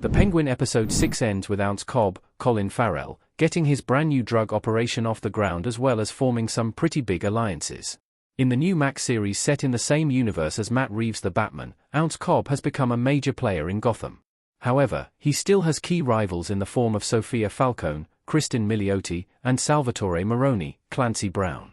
The Penguin episode 6 ends with Ounce Cobb, Colin Farrell, getting his brand new drug operation off the ground as well as forming some pretty big alliances. In the new Max series set in the same universe as Matt Reeves' The Batman, Ounce Cobb has become a major player in Gotham. However, he still has key rivals in the form of Sophia Falcone, Kristen Milioti, and Salvatore Maroni, Clancy Brown.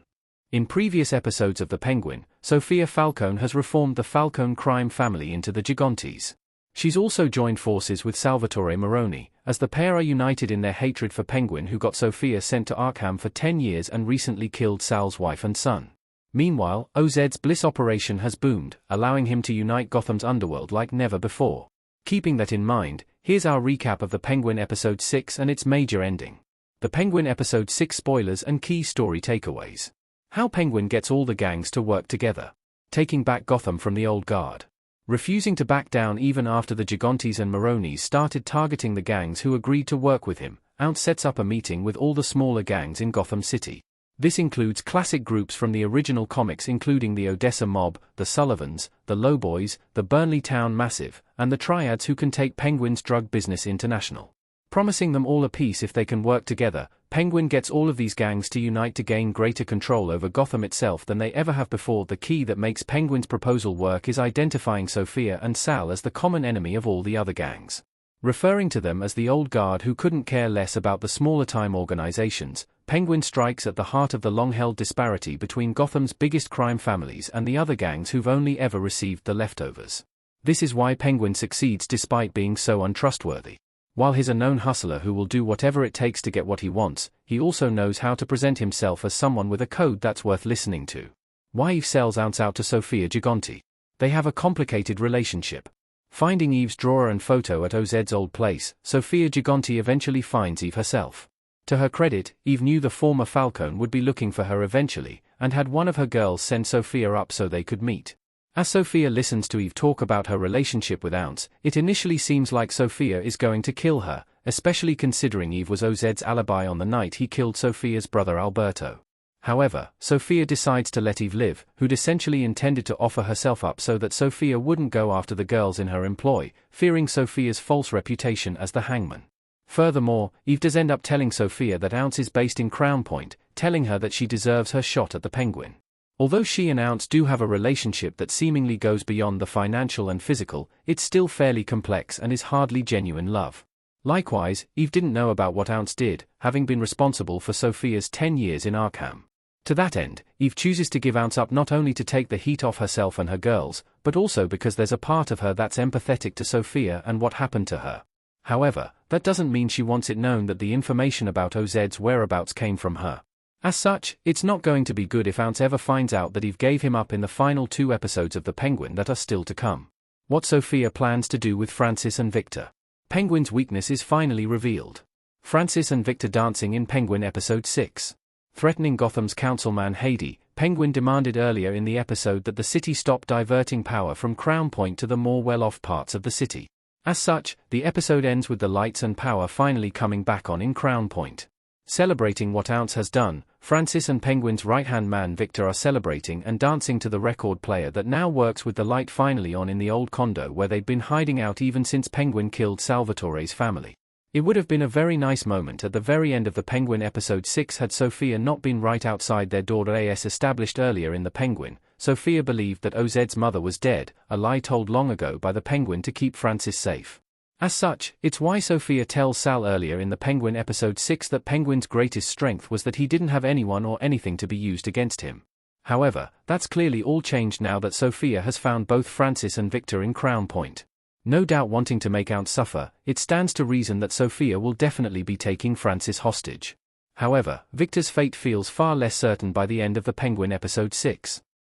In previous episodes of The Penguin, Sophia Falcone has reformed the Falcone crime family into the Gigantes. She's also joined forces with Salvatore Maroni, as the pair are united in their hatred for Penguin, who got Sophia sent to Arkham for 10 years and recently killed Sal's wife and son. Meanwhile, OZ's Bliss operation has boomed, allowing him to unite Gotham's underworld like never before. Keeping that in mind, here's our recap of The Penguin episode 6 and its major ending. The Penguin episode 6 spoilers and key story takeaways. How Penguin gets all the gangs to work together. Taking back Gotham from the old guard. Refusing to back down even after the Gigantes and Maronis started targeting the gangs who agreed to work with him, Ounce sets up a meeting with all the smaller gangs in Gotham City. This includes classic groups from the original comics including the Odessa Mob, the Sullivans, the Lowboys, the Burnley Town Massive, and the Triads who can take Penguin's drug business international. Promising them all a piece if they can work together, Penguin gets all of these gangs to unite to gain greater control over Gotham itself than they ever have before. The key that makes Penguin's proposal work is identifying Sophia and Sal as the common enemy of all the other gangs. Referring to them as the old guard who couldn't care less about the smaller-time organizations, Penguin strikes at the heart of the long-held disparity between Gotham's biggest crime families and the other gangs who've only ever received the leftovers. This is why Penguin succeeds despite being so untrustworthy. While he's a known hustler who will do whatever it takes to get what he wants, he also knows how to present himself as someone with a code that's worth listening to. Why Eve sells Ounce out to Sophia Gigante. They have a complicated relationship. Finding Eve's drawer and photo at OZ's old place, Sophia Gigante eventually finds Eve herself. To her credit, Eve knew the former Falcone would be looking for her eventually, and had one of her girls send Sophia up so they could meet. As Sophia listens to Eve talk about her relationship with Ounce, it initially seems like Sophia is going to kill her, especially considering Eve was OZ's alibi on the night he killed Sophia's brother Alberto. However, Sophia decides to let Eve live, who'd essentially intended to offer herself up so that Sophia wouldn't go after the girls in her employ, fearing Sophia's false reputation as the hangman. Furthermore, Eve does end up telling Sophia that Ounce is based in Crown Point, telling her that she deserves her shot at the Penguin. Although she and Ounce do have a relationship that seemingly goes beyond the financial and physical, it's still fairly complex and is hardly genuine love. Likewise, Eve didn't know about what Ounce did, having been responsible for Sophia's 10 years in Arkham. To that end, Eve chooses to give Ounce up not only to take the heat off herself and her girls, but also because there's a part of her that's empathetic to Sophia and what happened to her. However, that doesn't mean she wants it known that the information about OZ's whereabouts came from her. As such, it's not going to be good if Ounce ever finds out that Eve gave him up in the final 2 episodes of The Penguin that are still to come. What Sophia plans to do with Francis and Victor. Penguin's weakness is finally revealed. Francis and Victor dancing in Penguin episode 6. Threatening Gotham's councilman Hades, Penguin demanded earlier in the episode that the city stop diverting power from Crown Point to the more well-off parts of the city. As such, the episode ends with the lights and power finally coming back on in Crown Point. Celebrating what Ounce has done, Francis and Penguin's right-hand man Victor are celebrating and dancing to the record player that now works with the light finally on in the old condo where they'd been hiding out even since Penguin killed Salvatore's family. It would have been a very nice moment at the very end of The Penguin episode 6 had Sophia not been right outside their door. As established earlier in The Penguin, Sophia believed that OZ's mother was dead, a lie told long ago by the Penguin to keep Francis safe. As such, it's why Sophia tells Sal earlier in The Penguin episode 6 that Penguin's greatest strength was that he didn't have anyone or anything to be used against him. However, that's clearly all changed now that Sophia has found both Francis and Victor in Crown Point. No doubt wanting to make Ounce suffer, it stands to reason that Sophia will definitely be taking Francis hostage. However, Victor's fate feels far less certain by the end of The Penguin episode 6.